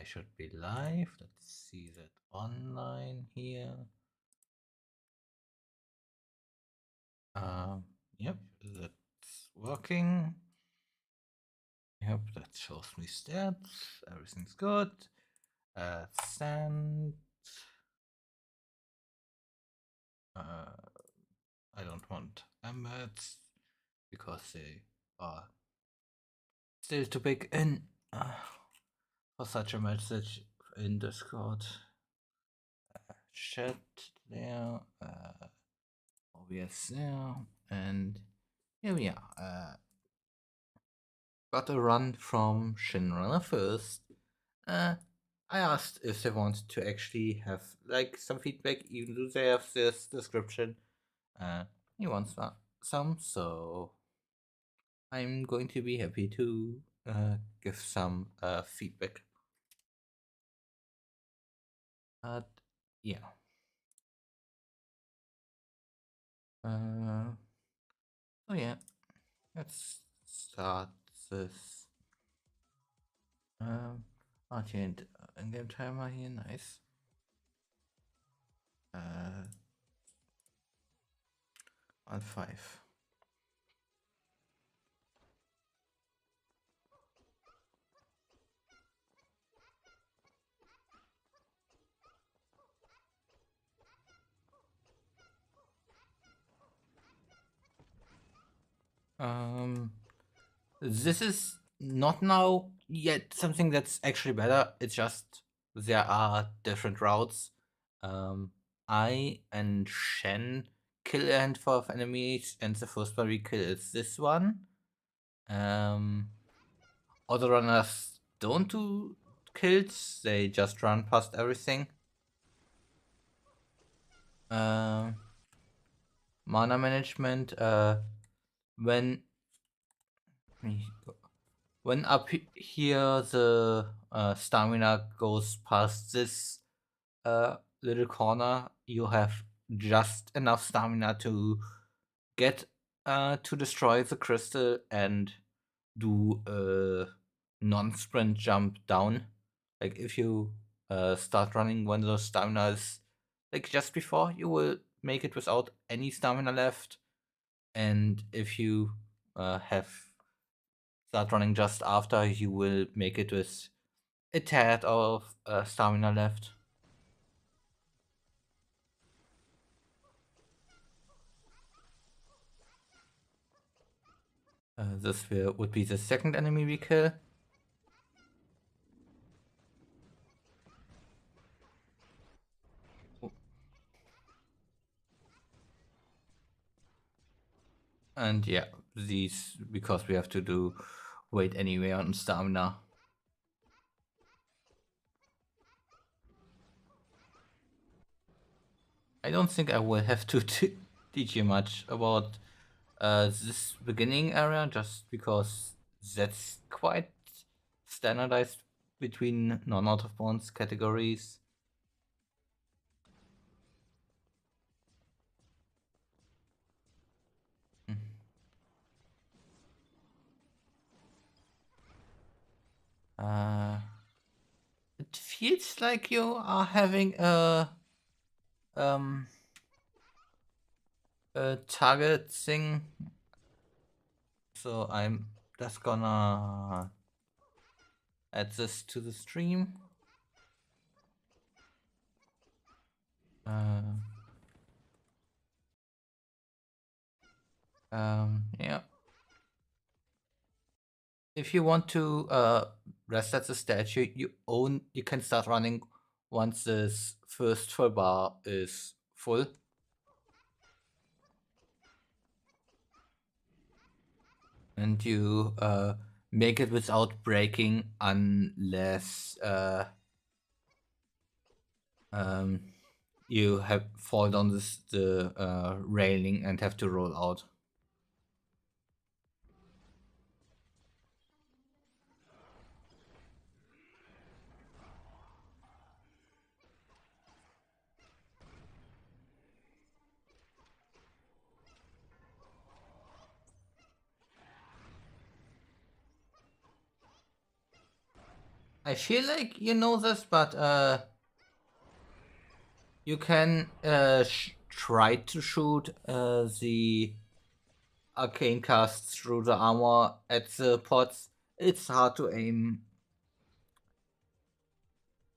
I should be live. Let's see that online here. Yep, that's working. Yep, that shows me stats. Everything's good. Send. I don't want embeds because they are still too big in for such a message in Discord. Chat there. OBS there. And here we are. Got a run from Shinrunner first. I asked if they wanted to actually have like some feedback, even though they have this description. He wants some, so I'm going to be happy to give some feedback. Yeah. Oh yeah. Let's start this. Change in-game timer here. Nice. On 5. This is not now yet something that's actually better. It's just there are different routes. I and Shen kill a handful of enemies, and the first one we kill is this one. Other runners don't do kills, they just run past everything. Mana management, when up here the stamina goes past this little corner, you have just enough stamina to get to destroy the crystal and do a non-sprint jump down. Like if you start running when the stamina is like just before, you will make it without any stamina left, and if you start running just after, you will make it with a tad of stamina left. This would be the second enemy we kill. And yeah, these, because we have to do wait anyway on stamina. I don't think I will have to teach you much about this beginning area, just because that's quite standardized between non-out of bounds categories. It feels like you are having a target thing, so I'm just gonna add this to the stream. Yeah. If you want to reset the statue, you can start running once this first full bar is full. And you make it without breaking unless you have fall down the railing and have to roll out. I feel like you know this, but you can try to shoot the arcane casts through the armor at the pots. It's hard to aim,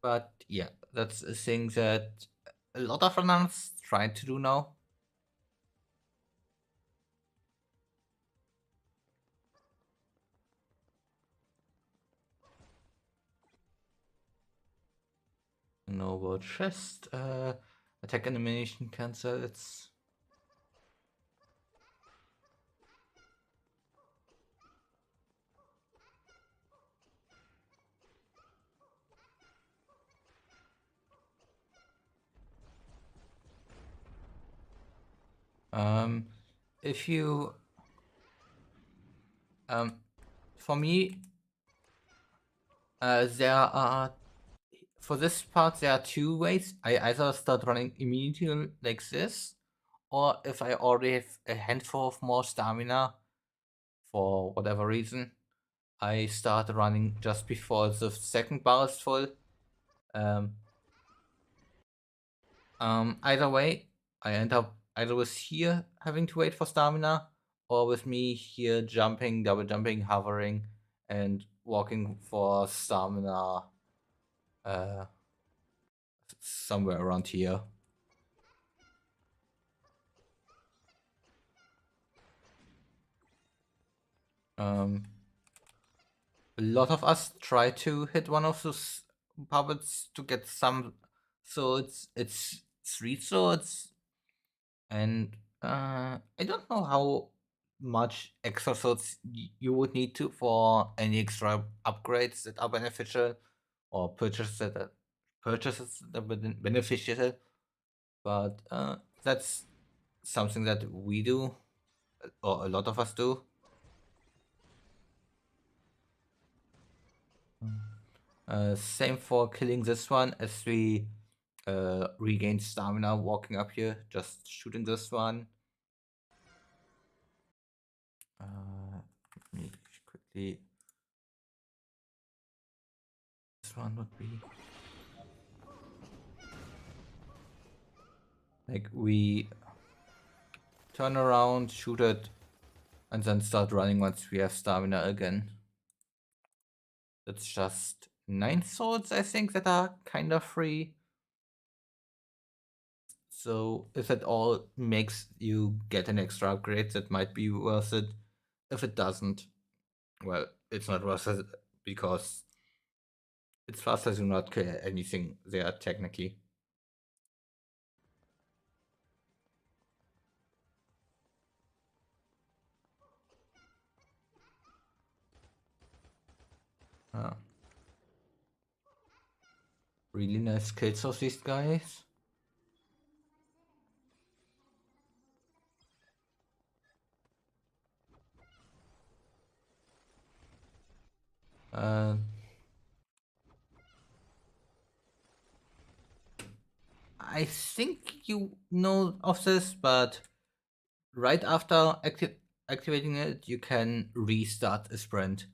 but yeah, that's a thing that a lot of runners try to do now. Noble chest, attack animation cancel. It's if you for me, there are for this part there are two ways. I either start running immediately like this, or if I already have a handful of more stamina for whatever reason, I start running just before the second bar is full. Um, either way, I end up either with here having to wait for stamina, or with me here jumping, double jumping, hovering, and walking for stamina uh, somewhere around here. Um, a lot of us try to hit one of those puppets to get some swords. It's 3 swords, and I don't know how much extra swords you would need to for any extra upgrades that are beneficial, or purchases that are beneficial. But that's something that we do, or a lot of us do. Same for killing this one, as we regain stamina walking up here, just shooting this one. Let me quickly. This one would be like we turn around, shoot it, and then start running once we have stamina again. That's just 9 swords, I think, that are kind of free. So if it all makes you get an extra upgrade, that might be worth it. If it doesn't, well, it's not worth it, because it's faster to not kill anything there technically. Really nice kills of these guys. I think you know of this, but right after activating it, you can restart a sprint.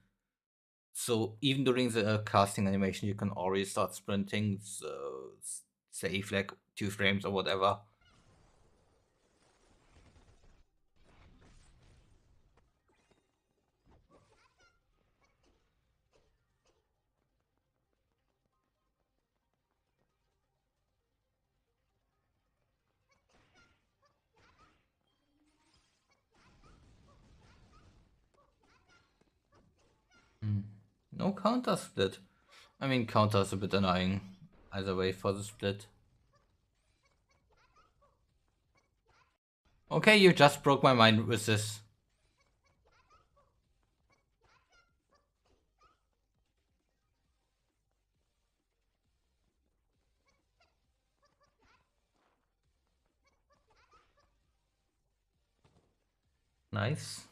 So even during the casting animation, you can already start sprinting. So save like 2 frames or whatever. No counter split. I mean, counter is a bit annoying either way for the split. Okay, you just broke my mind with this. Nice.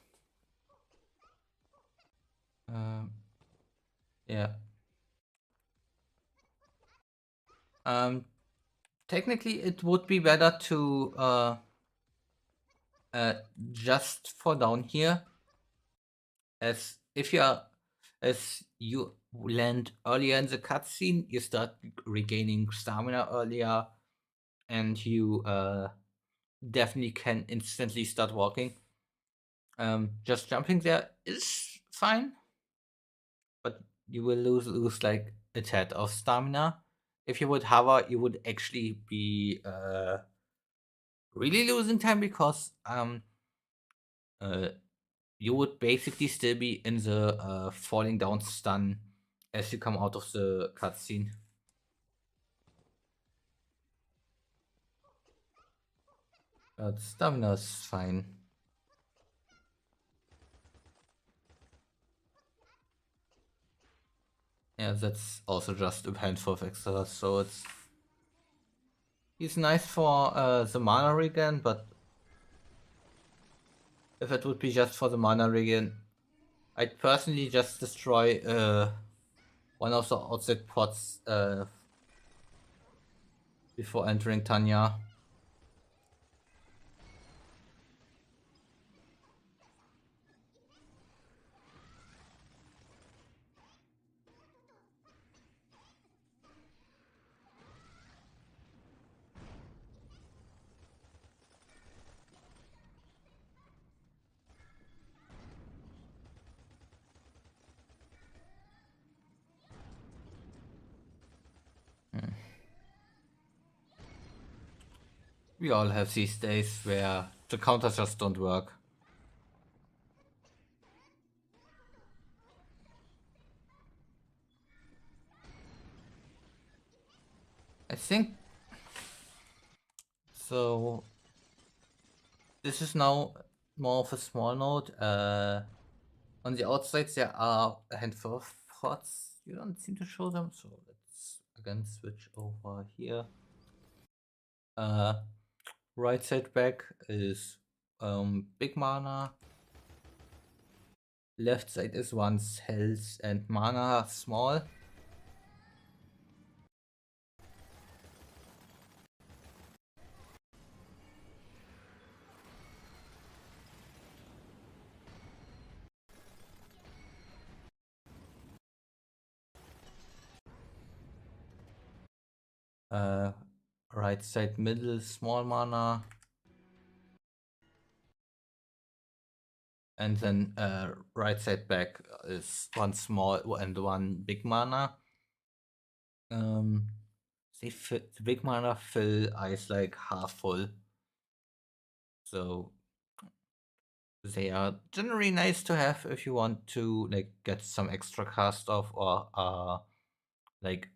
Yeah. Technically, it would be better to just fall down here, as if you are As you land earlier in the cutscene, you start regaining stamina earlier, and you definitely can instantly start walking. Just jumping there is fine, but you will lose like a tad of stamina. If you would hover, you would actually be really losing time because uh, you would basically still be in the falling down stun as you come out of the cutscene. But stamina is fine. Yeah, that's also just a handful of extra, so he's nice for the mana regen, but if it would be just for the mana regen, I'd personally just destroy one of the outside pods before entering Tanya. We all have these days where the counters just don't work. I think so. This is now more of a small note. On the outside, there are a handful of pots. You don't seem to show them, so let's again switch over here. Uh, right side back is big mana. Left side is one's health and mana small. Right side middle small mana. And then right side back is one small and one big mana. The big mana fill is like half full. So they are generally nice to have if you want to like get some extra cast off or like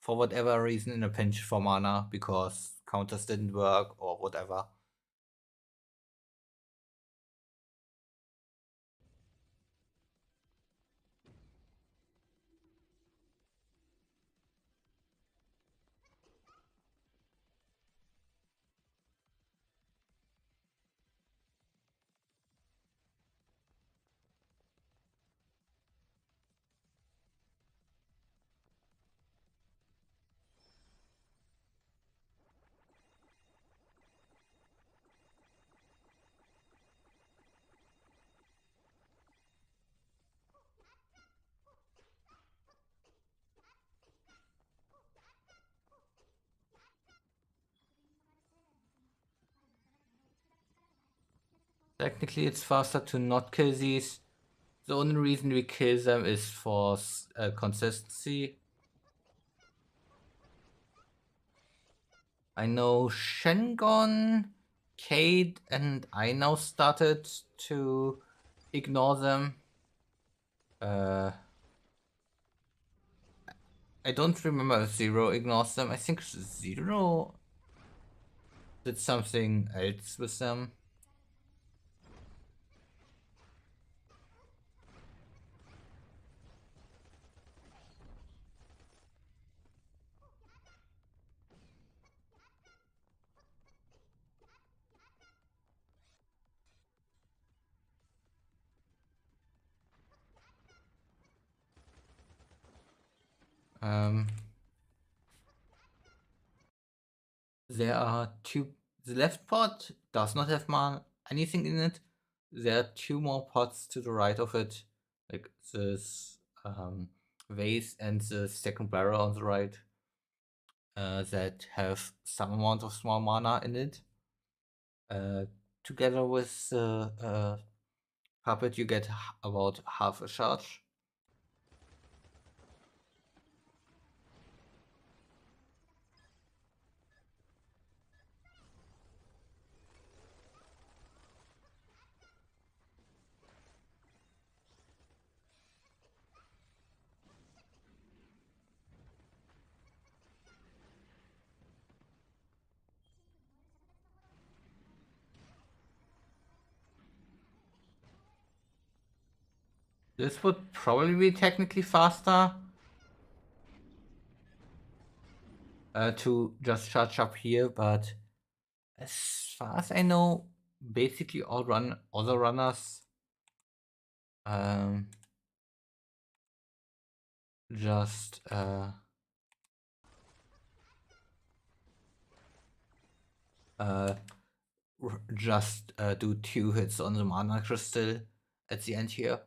for whatever reason in a pinch for mana because counters didn't work or whatever. Technically, it's faster to not kill these. The only reason we kill them is for consistency. I know Shengon, Cade, and I now started to ignore them. I don't remember if Zero ignores them. I think Zero did something else with them. There are two. The left pot does not have anything in it. There are two more pots to the right of it. like this vase and the second barrel on the right, that have some amount of small mana in it. Together with the puppet, you get about half a charge. This would probably be technically faster to just charge up here, but as far as I know, basically all other runners um, just do 2 hits on the mana crystal at the end here,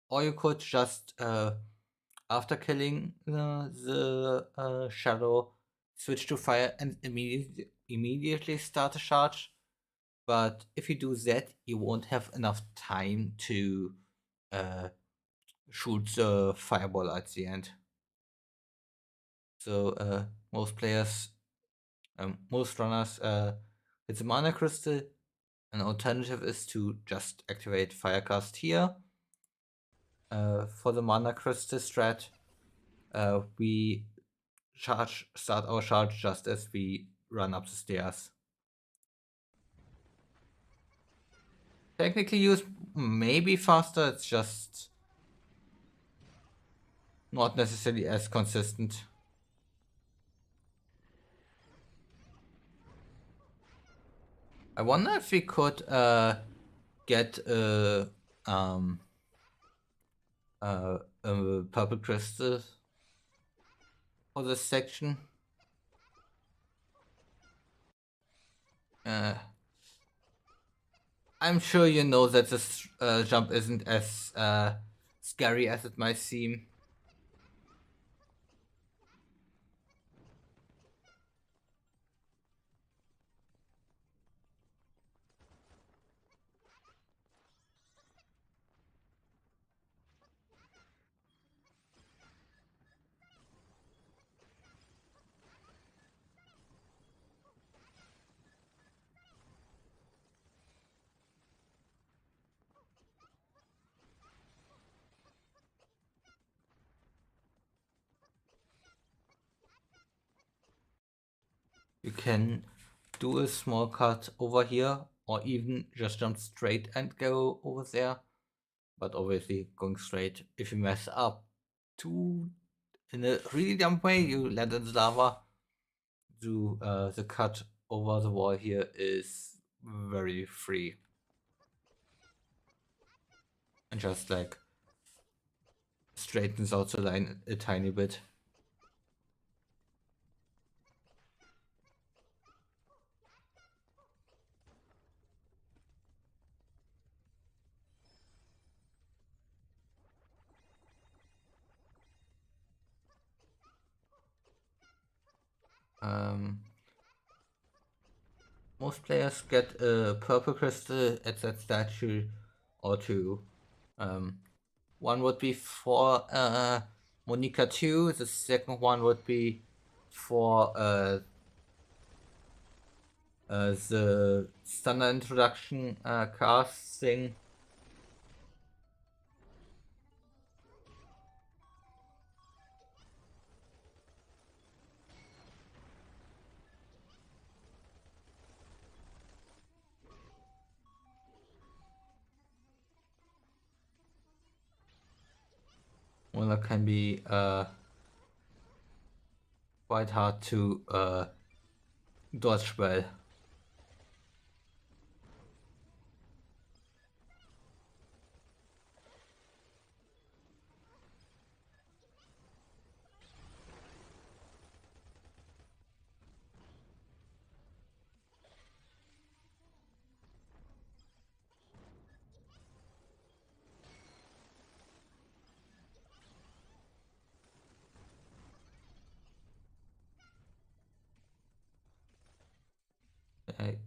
or you could just after killing the shadow, switch to fire and immediately start a charge. But if you do that, you won't have enough time to shoot the fireball at the end. So most runners hit the mana crystal. An alternative is to just activate Firecast here. For the mana crystal strat, we start our charge just as we run up the stairs. Technically used maybe faster, it's just not necessarily as consistent. I wonder if we could get a purple crystal for this section. I'm sure you know that this jump isn't as scary as it might seem. You can do a small cut over here, or even just jump straight and go over there. But obviously, going straight, if you mess up in a really dumb way, you land in the lava. The cut over the wall here is very free. And just like straightens out the line a tiny bit. Most players get a purple crystal at that statue or two. One would be for Monica 2, the second one would be for the standard introduction cast thing. Well, that can be quite hard to dodge well.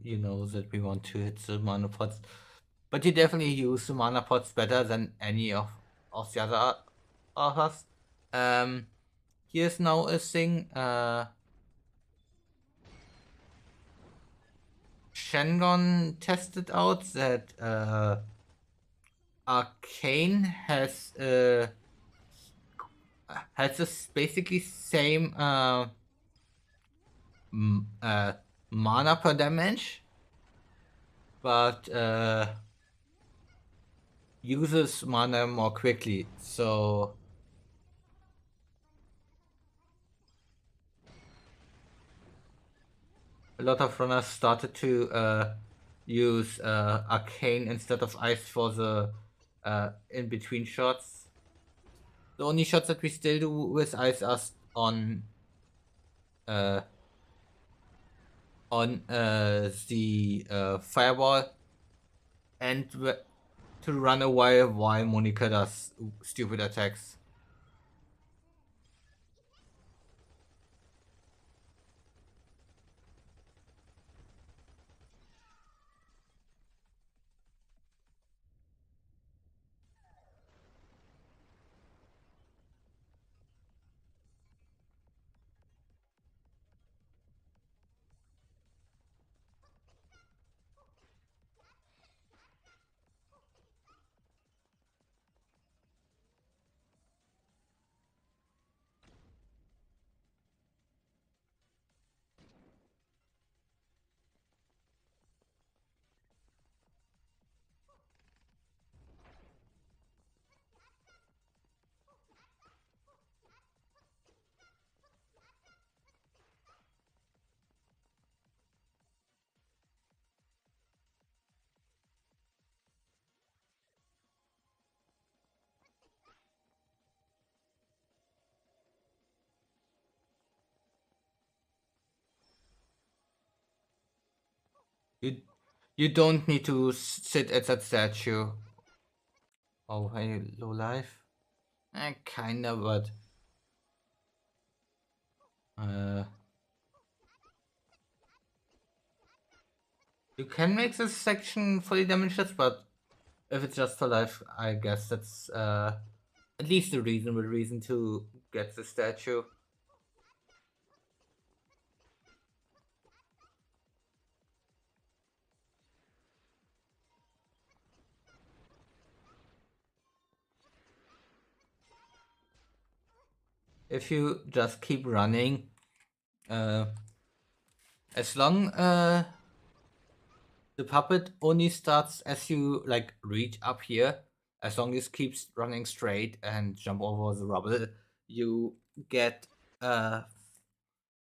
you know that we want to hit the mana pots, but you definitely use the mana pots better than any of the other of us. Um, Here's now a thing. Shengon tested out that Arcane has this basically same m- uh, mana per damage, but uses mana more quickly. So a lot of runners started to use Arcane instead of Ice for the in between shots. The only shots that we still do with Ice are uh, on the fireball and to run away while Monica does stupid attacks. You you don't need to sit at that statue. Oh, hey, low life. Kinda, but uh, you can make this section fully damageless, but if it's just for life, I guess that's at least a reasonable reason to get the statue. If you just keep running, uh, as long the puppet only starts as you like reach up here. As long as it keeps running straight and jump over the rubble, you get uh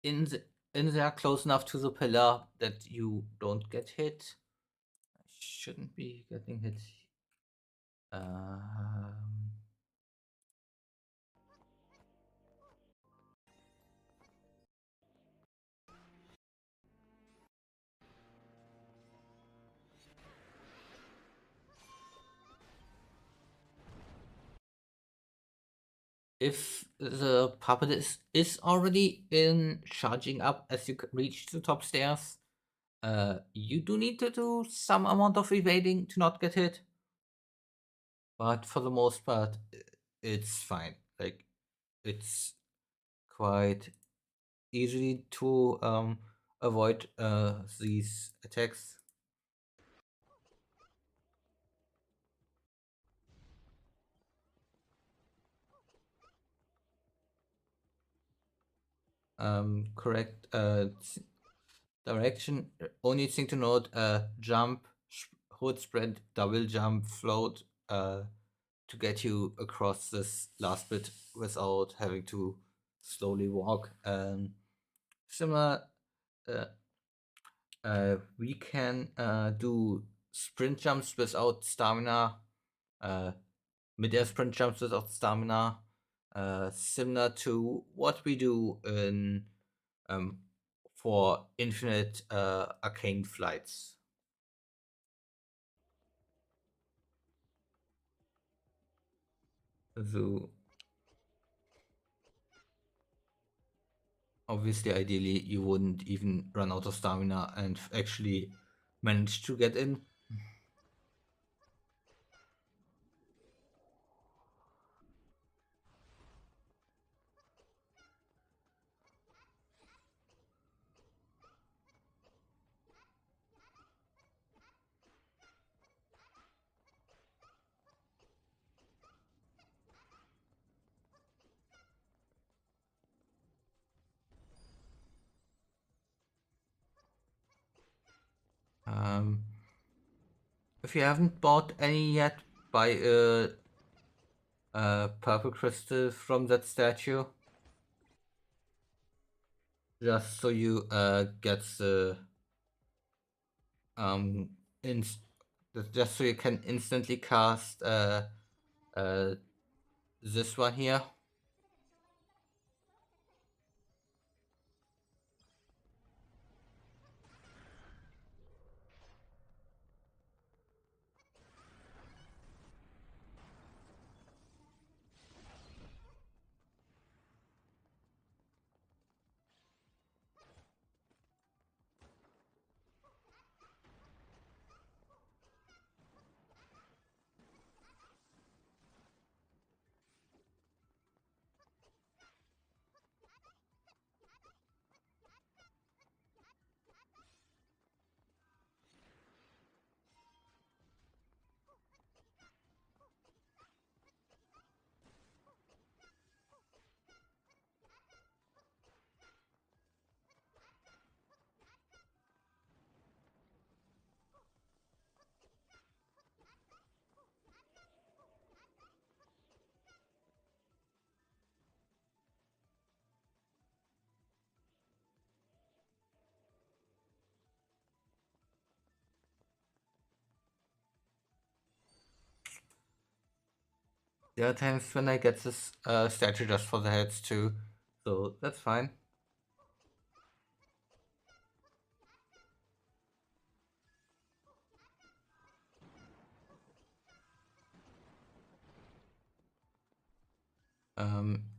in the in there close enough to the pillar that you don't get hit. I shouldn't be getting hit. Um, if the puppet is already in charging up as you reach the top stairs, you do need to do some amount of evading to not get hit. But for the most part, it's fine. Like it's quite easy to avoid these attacks. Correct. Direction. Only thing to note: jump, hood spread, double jump, float. To get you across this last bit without having to slowly walk. Similar. Uh, we can do sprint jumps without stamina, mid-air sprint jumps without stamina, similar to what we do in um, for infinite arcane flights. So, Obviously, ideally, you wouldn't even run out of stamina and actually manage to get in. Um, if you haven't bought any yet, buy a purple crystal from that statue, just so you get the um in just so you can instantly cast uh this one here. There are times when I get this statue just for the heads too, so that's fine.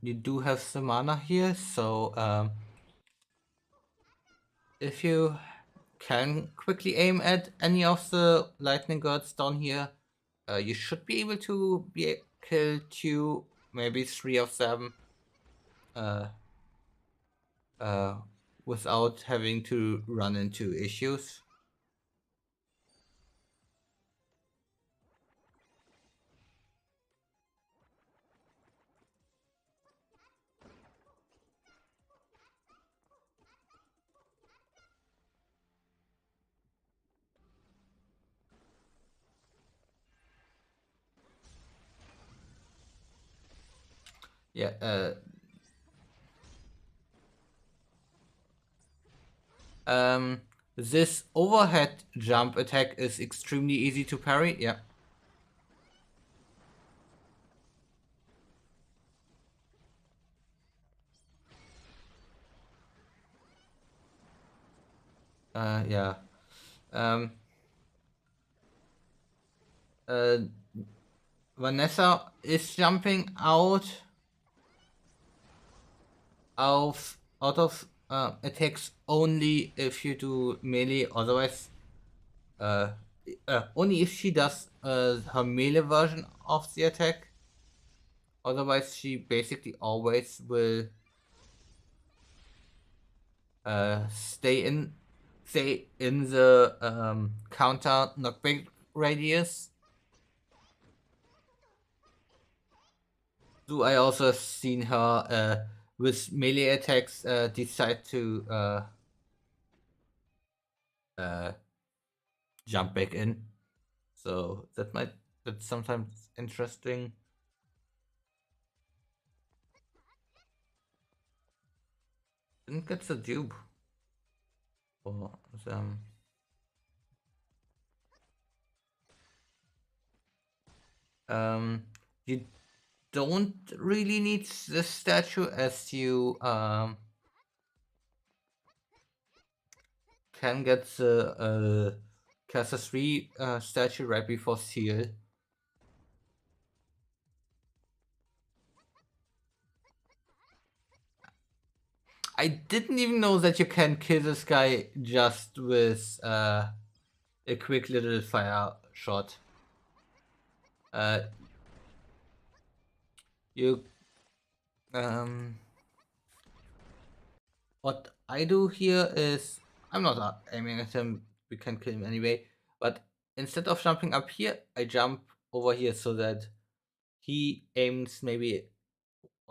You do have some mana here, so if you can quickly aim at any of the lightning gods down here, you should be able to kill two, maybe three of them, uh, uh, without having to run into issues. Yeah. Um, this overhead jump attack is extremely easy to parry. Yeah. Yeah. Um, uh, Vanessa is jumping out of attacks only if you do melee. Otherwise, uh, only if she does her melee version of the attack. Otherwise, she basically always will stay in the counter knockback radius. So I also seen her with melee attacks decide to uh, jump back in. So that's sometimes interesting. Didn't get the dupe for them. You don't really need this statue as you can get the Casa 3 statue right before seal. I didn't even know that you can kill this guy just with a quick little fire shot. Uh, you what I do here is I'm not aiming at him. We can kill him anyway. But instead of jumping up here, I jump over here so that he aims maybe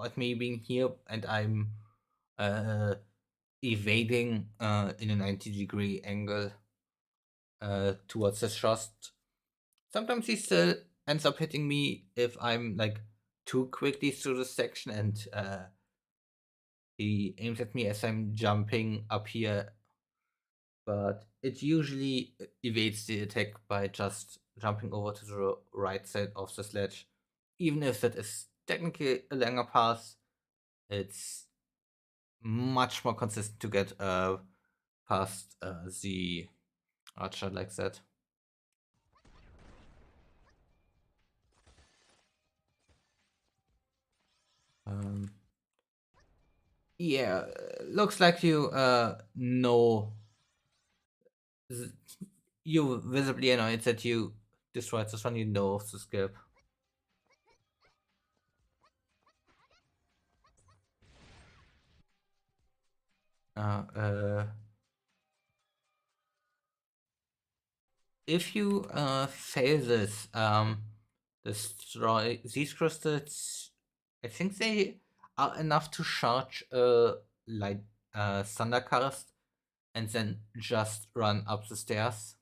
at me being here, and I'm uh, evading in a 90-degree angle towards the shot. Sometimes he still ends up hitting me if I'm like too quickly through the section, and he aims at me as I'm jumping up here. But it usually evades the attack by just jumping over to the right side of the sledge. Even if that is technically a longer path, it's much more consistent to get past the archer like that. Um, yeah, looks like you know. You visibly annoyed that you destroyed this one. You know of the skip. Uh, uh, if you fail this, destroy these crystals. I think they are enough to charge a light thundercast and then just run up the stairs.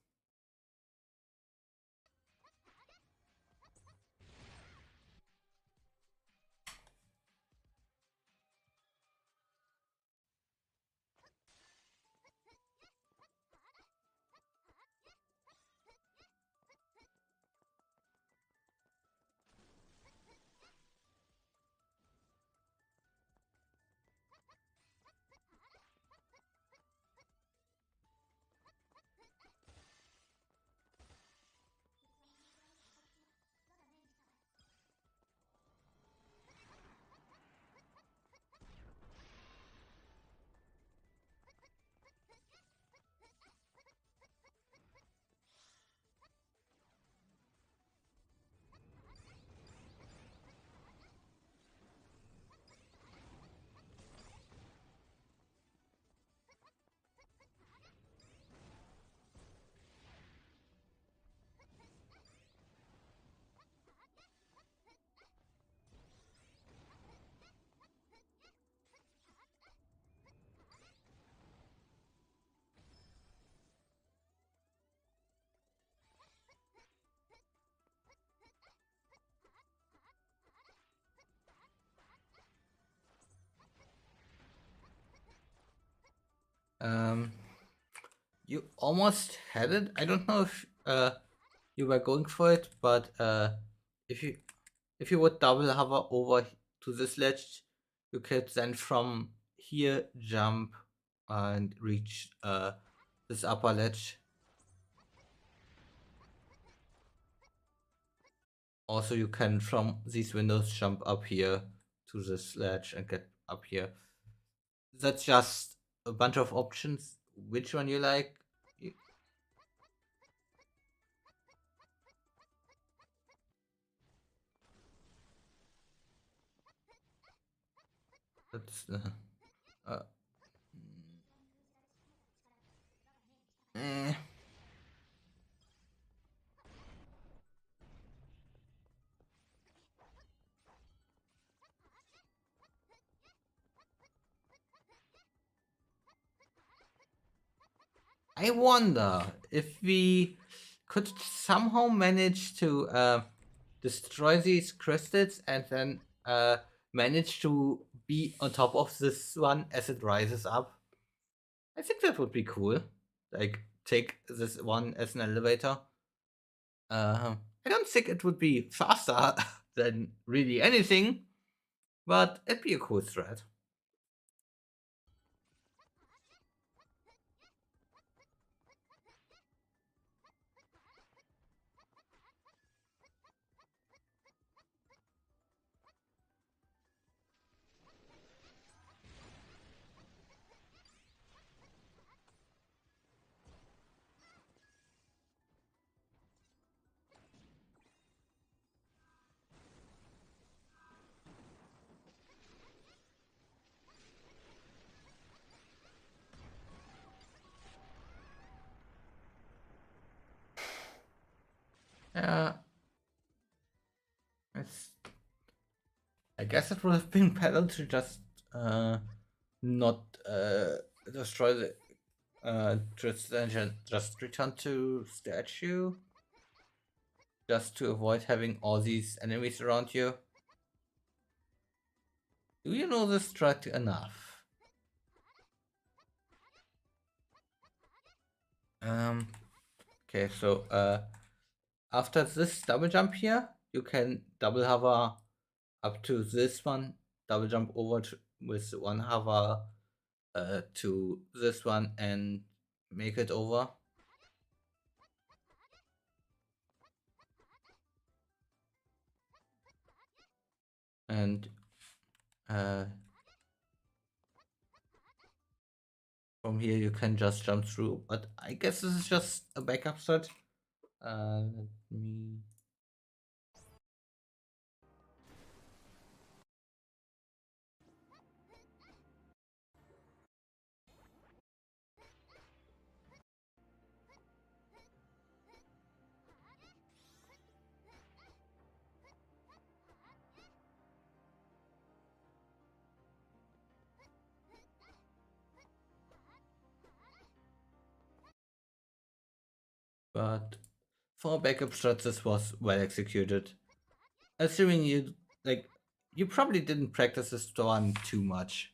Um, you almost had it. I don't know if you were going for it, but if you if you would double hover over to this ledge, you could then from here jump and reach this upper ledge. Also, you can from these windows jump up here to this ledge and get up here. That's just a bunch of options. Which one you like? That's uh, eh. I wonder if we could somehow manage to destroy these crystals and then manage to be on top of this one as it rises up. I think that would be cool. Like, take this one as an elevator. I don't think it would be faster than really anything, but it'd be a cool thread. guess it would have been better to just not destroy the just return to statue, just to avoid having all these enemies around you. Do you know this strat enough? Okay, so after this double jump here, you can double hover up to this one, double jump over with one hover to this one and make it over. And from here you can just jump through, but I guess this is just a backup strat. Let me... But for backup strat, this was well executed. Assuming you probably didn't practice this one too much.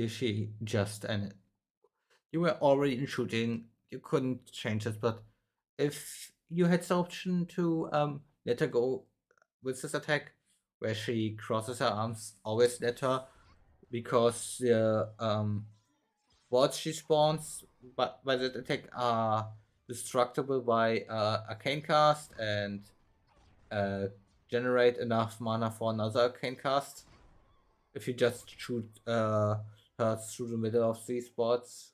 She just and you were already in shooting. You couldn't change it, but if you had the option to let her go with this attack, where she crosses her arms, always let her, because the wards she spawns but by that attack are destructible by arcane cast and uh, generate enough mana for another arcane cast. If you just shoot her through the middle of these spots.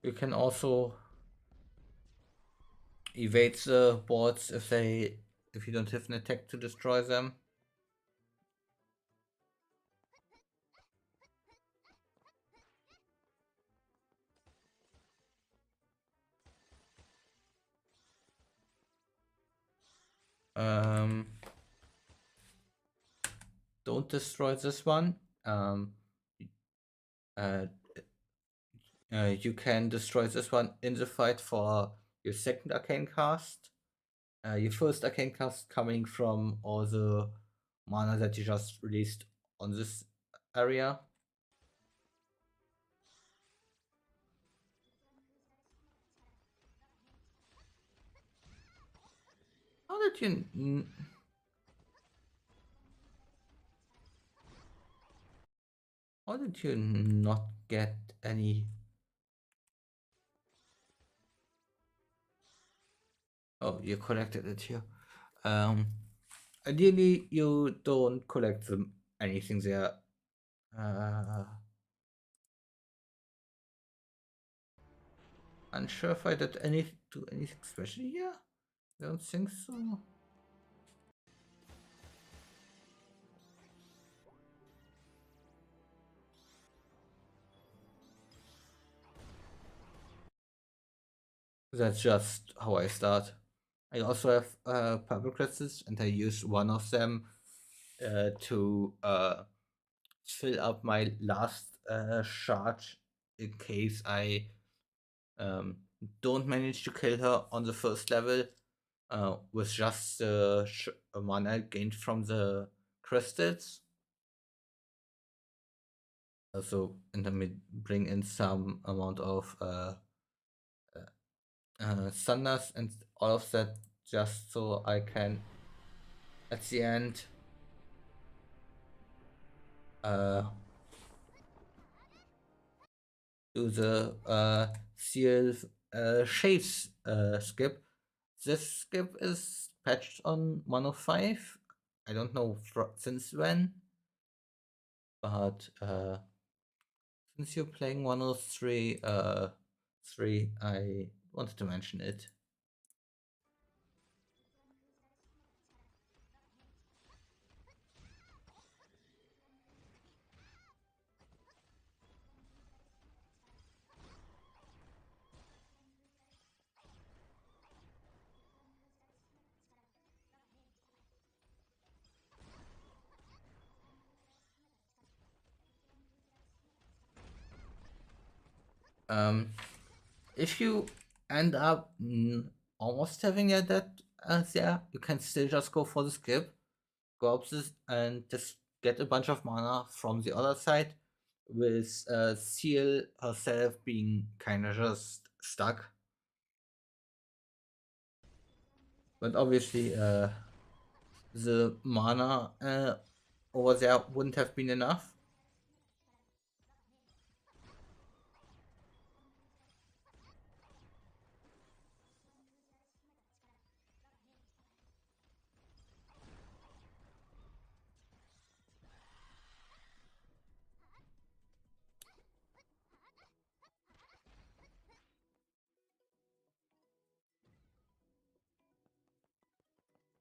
You can also evade the boards if you don't have an attack to destroy them. Um, don't destroy this one. Uh, you can destroy this one in the fight for your second arcane cast. Your first arcane cast coming from all the mana that you just released on this area. How did you... How did you not get any... Oh, you collected it here. Ideally, you don't collect them, anything there. Unsure if I did do anything special here. I don't think so. That's just how I start. I also have purple crystals, and I use one of them to fill up my last charge in case I don't manage to kill her on the first level with just the mana gained from the crystals. Also, and then we bring in some amount of Sunders and all of that, just so I can at the end uh, do the seal shades skip. This skip is patched on 105. I don't know since when, but since you're playing 103, I wanted to mention it. If you end up almost having a dead there, you can still just go for the skip, go up this, and just get a bunch of mana from the other side, with Seal herself being kind of just stuck. But obviously, the mana over there wouldn't have been enough.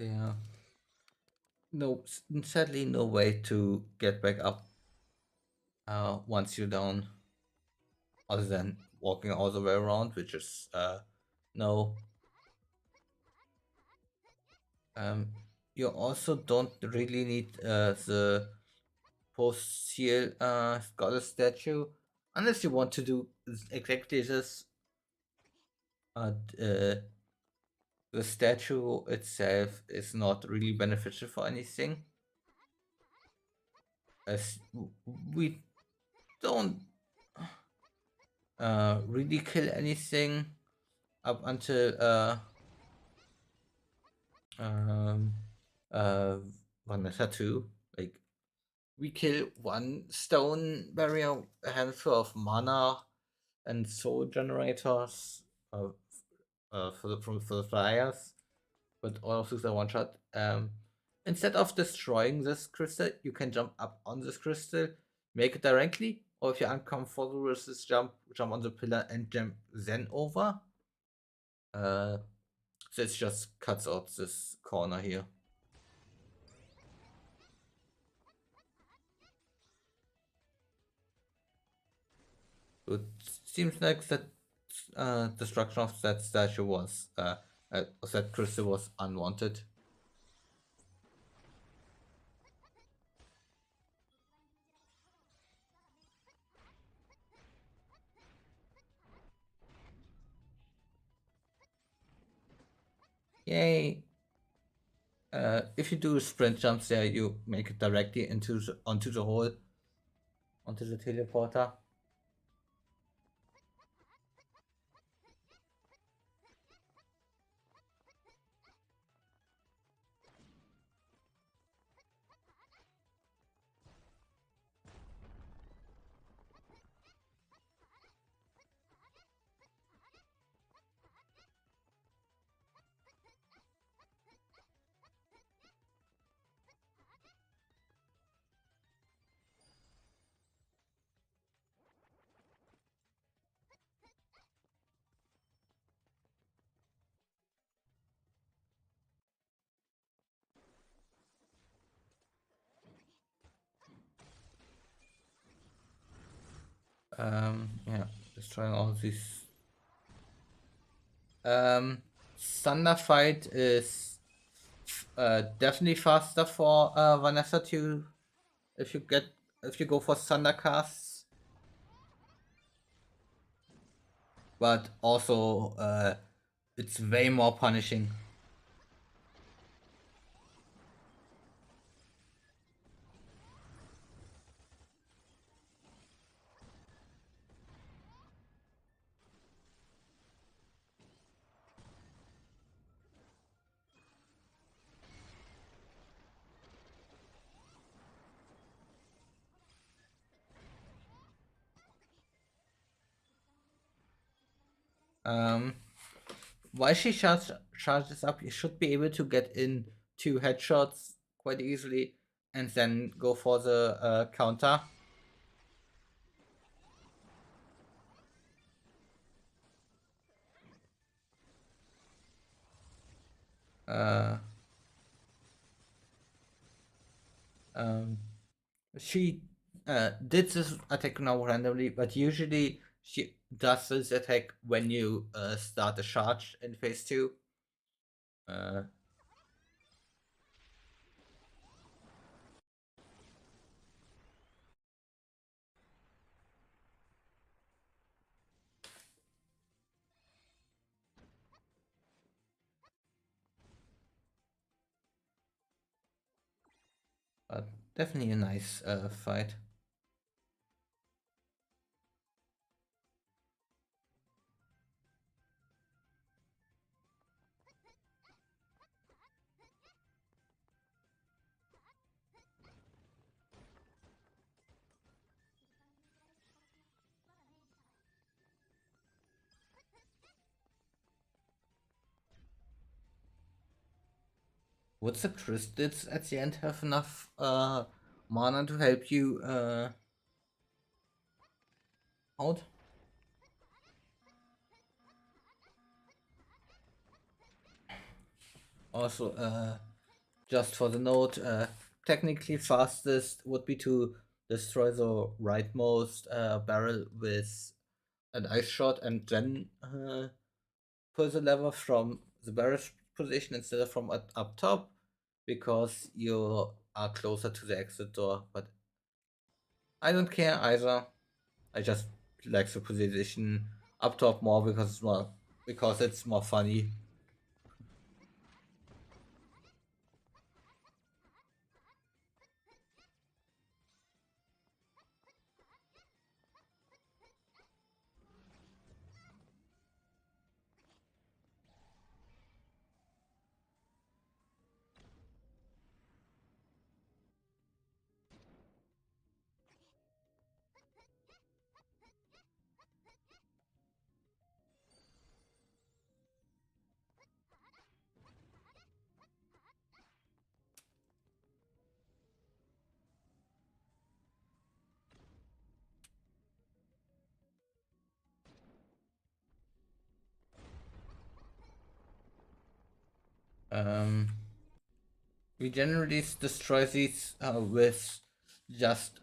Yeah. No, sadly, no way to get back up once you're down, other than walking all the way around, which is no. You also don't really need the post seal goddess statue unless you want to do exactly this. The statue itself is not really beneficial for anything, as we don't really kill anything up until um, uh, Vanessa 2. Like, we kill one stone barrier, a handful of mana, and soul generators for the flyers, but all of these are one shot. Instead of destroying this crystal, you can jump up on this crystal, make it directly, or if you're uncomfortable with this jump on the pillar and jump then over. So it just cuts out this corner here. So it seems like that destruction of that statue was that crystal was unwanted. Yay! If you do sprint jumps there, you make it directly onto the hole, onto the teleporter. Yeah, destroying all these. Thunder fight is definitely faster for Vanessa to if you go for thunder casts, but also it's way more punishing. Um, while she charges up, you should be able to get in two headshots quite easily, and then go for the counter. Uh, um, she did this attack now randomly, but usually she does this attack when you start a charge in phase 2. Uh, but definitely a nice fight. Would the Crystals at the end have enough mana to help you out? Also, just for the note, technically fastest would be to destroy the rightmost barrel with an ice shot and then pull the lever from the barrel position instead of from up top, because you are closer to the exit door. But I don't care either. I just like the position up top more because it's more funny. Um, we generally destroy these with just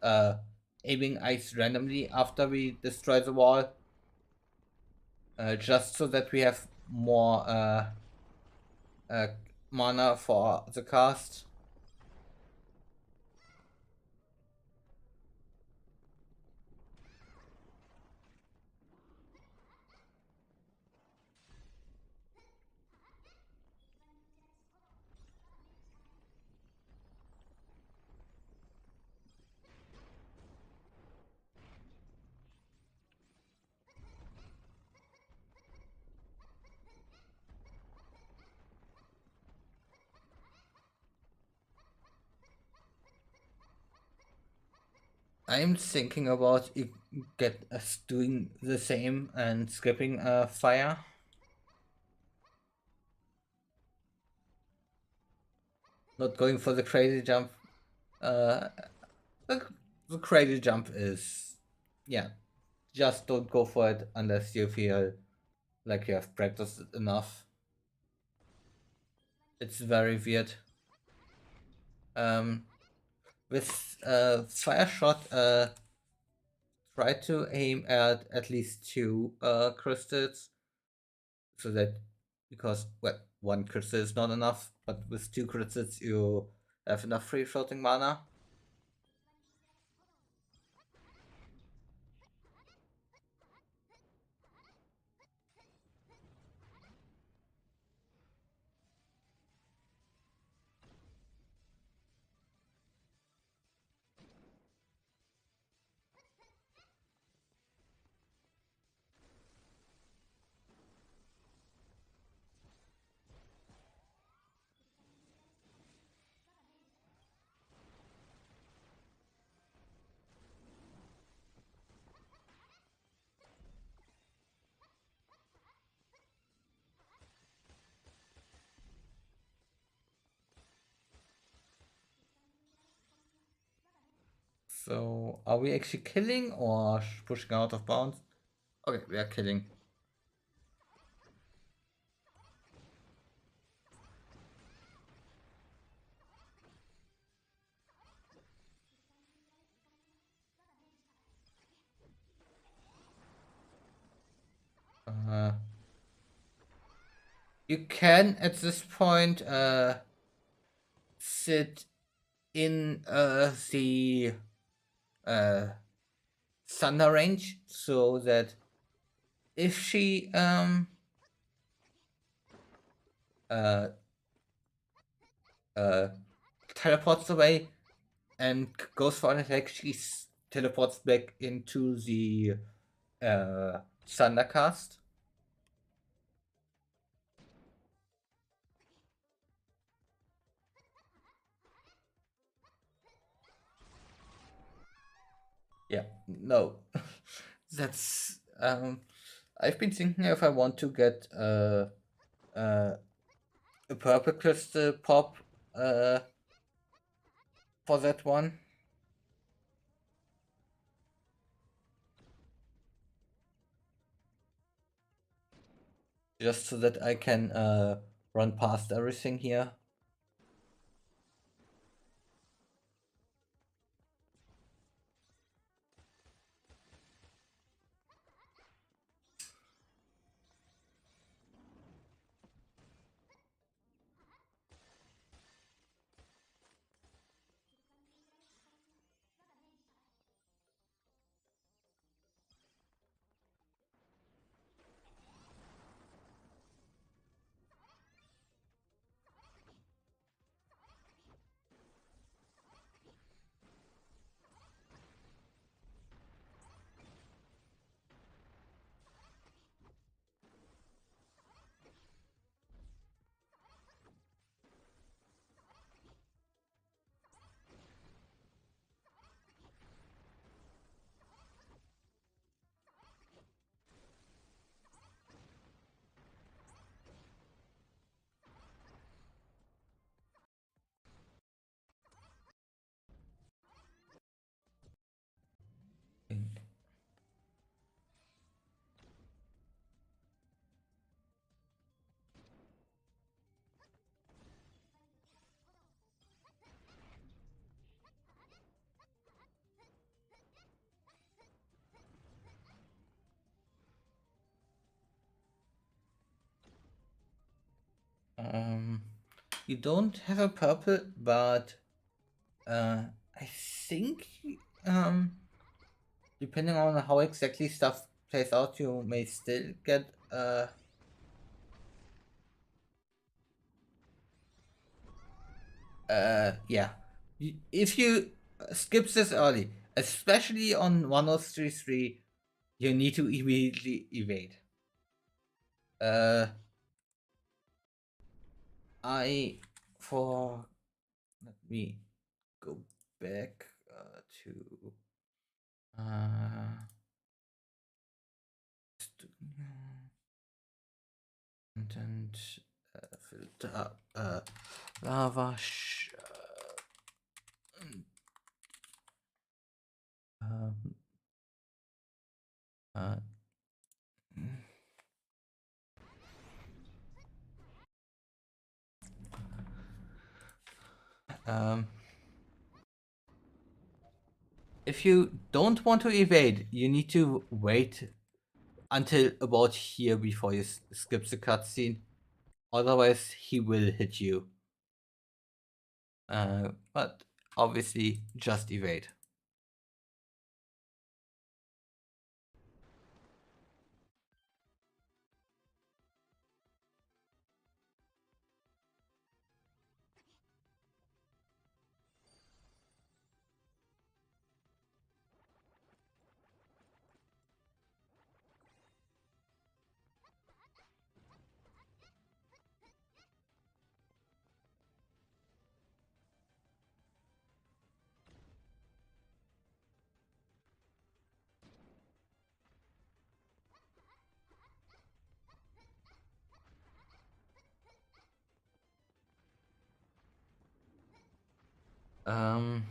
aiming ice randomly after we destroy the wall, just so that we have more uh, mana for the cast. I'm thinking about get us doing the same and skipping fire. Not going for the crazy jump. Uh, the crazy jump is, yeah, just don't go for it unless you feel like you have practiced it enough. It's very weird. Um, with fire shot, try to aim at least two crystals, so that, because well, one crystal is not enough, but with two crystals you have enough free floating mana. So, are we actually killing or pushing out of bounds? Okay, we are killing. You can at this point sit in the uh, thunder range so that if she uh, uh, teleports away and goes for an attack, she teleports back into the thundercast. Yeah, no. That's I've been thinking if I want to get a purple crystal pop for that one. Just so that I can run past everything here. Um, you don't have a purple, but I think depending on how exactly stuff plays out, you may still get yeah. If you skip this early, especially on 1033, you need to immediately evade. I for let me go back to content filter lava um, uh, um, if you don't want to evade, you need to wait until about here before you skip the cutscene. Otherwise, he will hit you. But obviously, just evade. Yeah.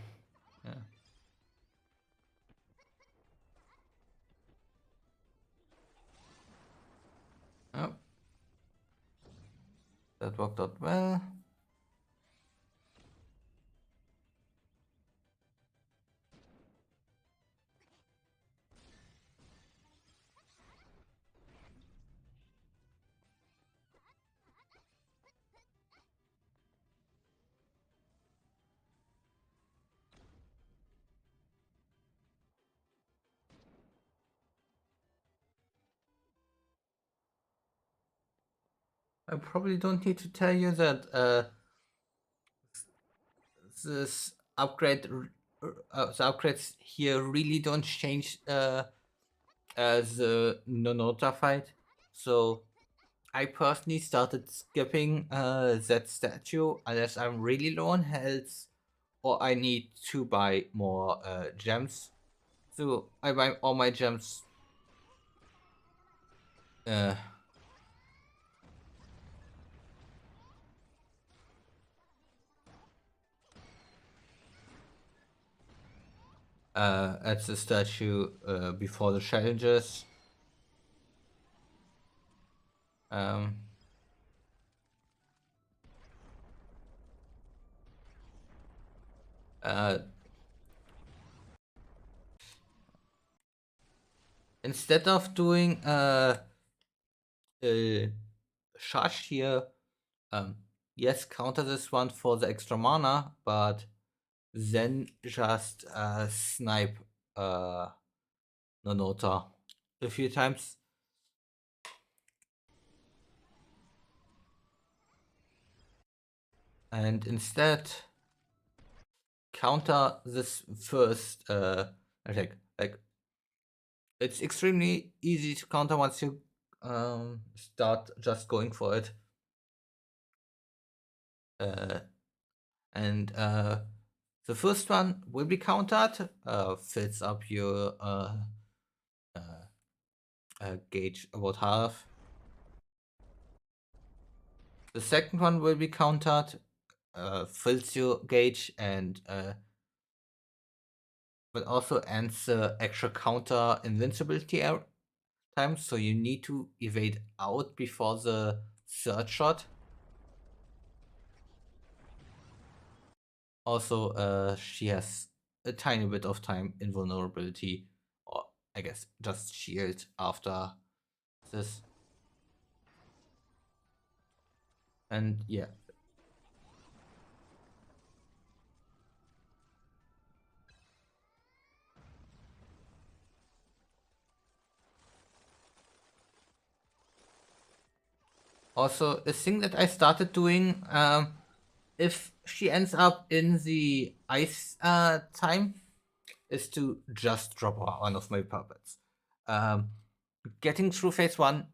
That worked out well. I probably don't need to tell you that this upgrade, the upgrades here really don't change the Nonota fight. So I personally started skipping that statue unless I'm really low on health or I need to buy more gems. So I buy all my gems uh, at the statue before the challenges. Um, uh, Instead of doing charge here, yes, counter this one for the extra mana, but then just snipe Nonota a few times. And instead counter this first attack. Like, it's extremely easy to counter once you start just going for it. And the first one will be countered, fills up your gauge about half. The second one will be countered, fills your gauge and but also ends the extra counter invincibility time, so you need to evade out before the third shot. Also, she has a tiny bit of time invulnerability, or I guess just shield after this. And yeah. Also, a thing that I started doing, if she ends up in the ice time, is to just drop one of my puppets. Getting through phase 1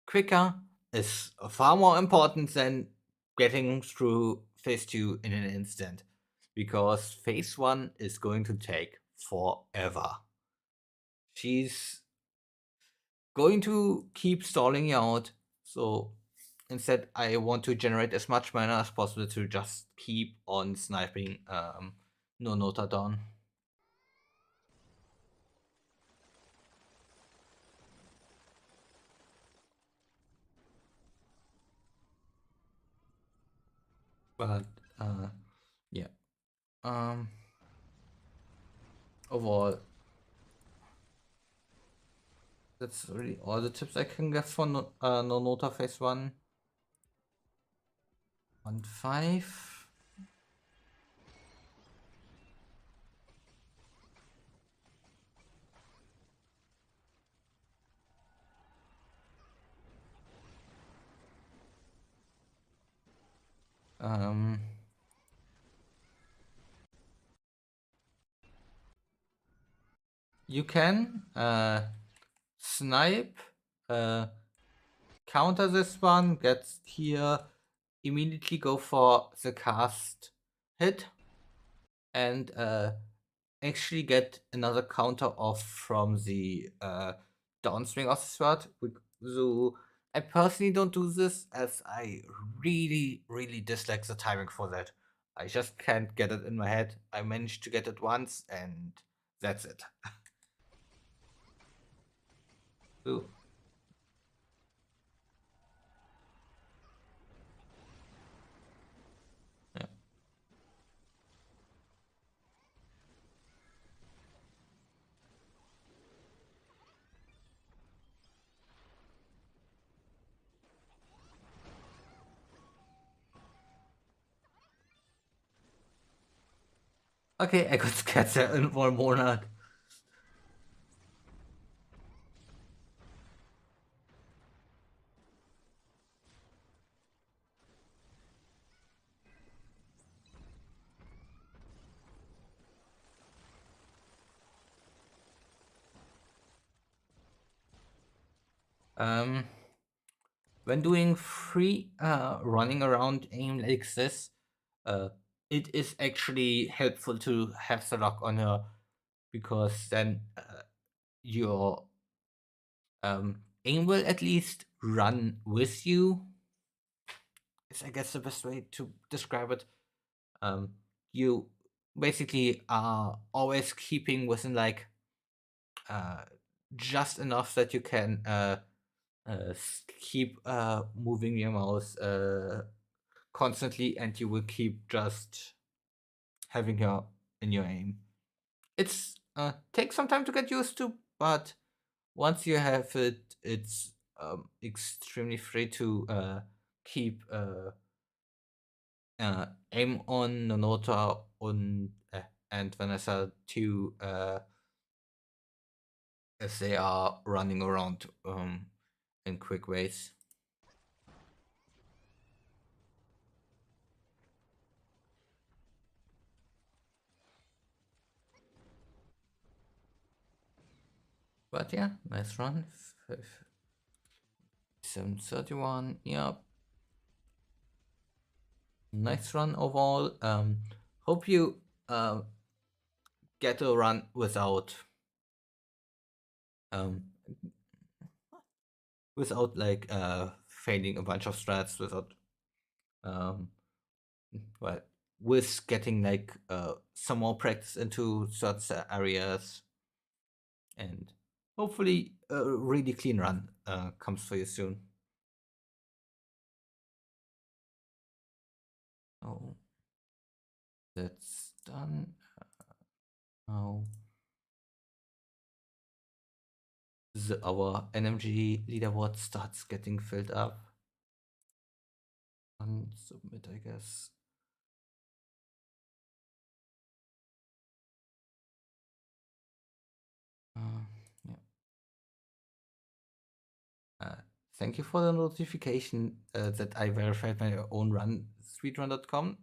quicker is far more important than getting through phase 2 in an instant, because phase 1 is going to take forever. She's going to keep stalling you out, so instead I want to generate as much mana as possible to just keep on sniping Nonota down. But yeah. Overall, that's really all the tips I can get for Nonota phase 1. 1-5. You can snipe, counter this one, get here, immediately go for the cast hit, and actually get another counter off from the downswing of the sword. So I personally don't do this, as I really, really dislike the timing for that. I just can't get it in my head. I managed to get it once, and that's it. So Okay, I got scared there in for more not. Um, when doing free running around aim like this, uh, it is actually helpful to have the lock on her because then your aim will at least run with you. Is I guess the best way to describe it. Um, you basically are always keeping within like uh, just enough that you can keep moving your mouse constantly, and you will keep just having her in your aim. It's takes some time to get used to, but once you have it, it's extremely free to keep aim on Nonota on and Vanessa too as they are running around in quick ways. But yeah, nice run. 731. Yeah, nice run overall. Hope you uh, get a run um without like failing a bunch of strats, without um well, with getting like some more practice into certain areas, and hopefully a really clean run comes for you soon. Oh, that's done. Now our NMG leaderboard starts getting filled up. And submit, I guess. Yeah. Uh, Thank you for the notification that I verified my own run, speedrun.com.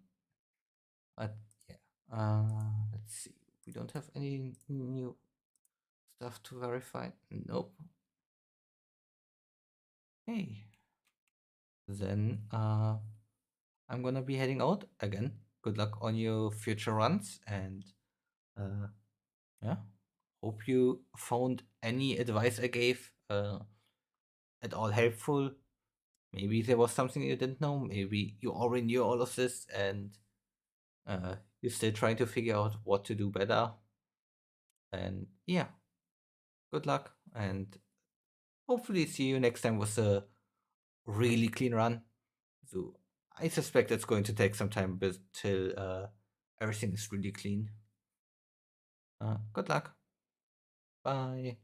Yeah. Let's see. We don't have any new stuff to verify. Nope. Hey. Then I'm gonna be heading out again. Good luck on your future runs, and yeah. Hope you found any advice I gave at all helpful. Maybe there was something you didn't know. Maybe you already knew all of this, and you're still trying to figure out what to do better. And yeah, good luck, and hopefully see you next time with a really clean run. So I suspect it's going to take some time till everything is really clean. Good luck. Bye.